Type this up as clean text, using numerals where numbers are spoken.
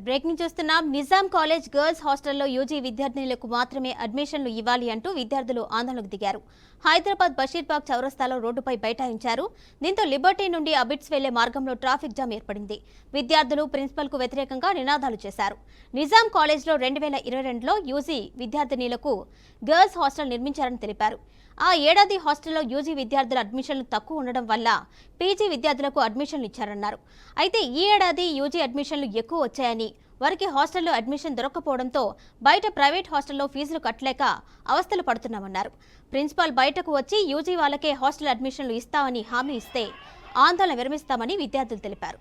Breaking చూస్తున్నాం. Nizam college girls హాస్టల్లో UG విద్యార్థినులకు మాత్రమే అడ్మిషన్లు ఇవ్వాలి అంటూ విద్యార్థులు ఆందోళనకు దిగారు. హైదరాబాద్ బషీర్బాగ్ చౌరస్తాలో రోడ్డుపై బైఠాయించారు. దీంతో లిబర్టీ నుండి అబిడ్స్ వెళ్లే మార్గంలో ట్రాఫిక్ జామ్ ఏర్పడింది. విద్యార్థులు ప్రిన్సిపల్కు వ్యతిరేకంగా నినాదాలు చేశారు. నిజాం కాలేజ్లో 2022లో యూజీ విద్యార్థినులకు గర్ల్స్ హాస్టల్ నిర్మించారని తెలిపారు. ఆ ఏడాది హాస్టల్లో యూజీ విద్యార్థుల అడ్మిషన్లు తక్కువ ఉండడం వల్ల పీజీ విద్యార్థులకు అడ్మిషన్లు ఇచ్చారన్నారు. అయితే ఈ ఏడాది యూజీ అడ్మిషన్లు ఎక్కువ వచ్చాయని, వారికి హాస్టల్లో అడ్మిషన్ దొరక్కపోవడంతో బయట ప్రైవేట్ హాస్టల్లో ఫీజులు కట్టలేక అవస్థలు పడుతున్నామన్నారు. ప్రిన్సిపాల్ బయటకు వచ్చి యూజీ వాళ్ళకే హాస్టల్ అడ్మిషన్లు ఇస్తామని హామీ ఇస్తే ఆందోళన విరమిస్తామని విద్యార్థులు తెలిపారు.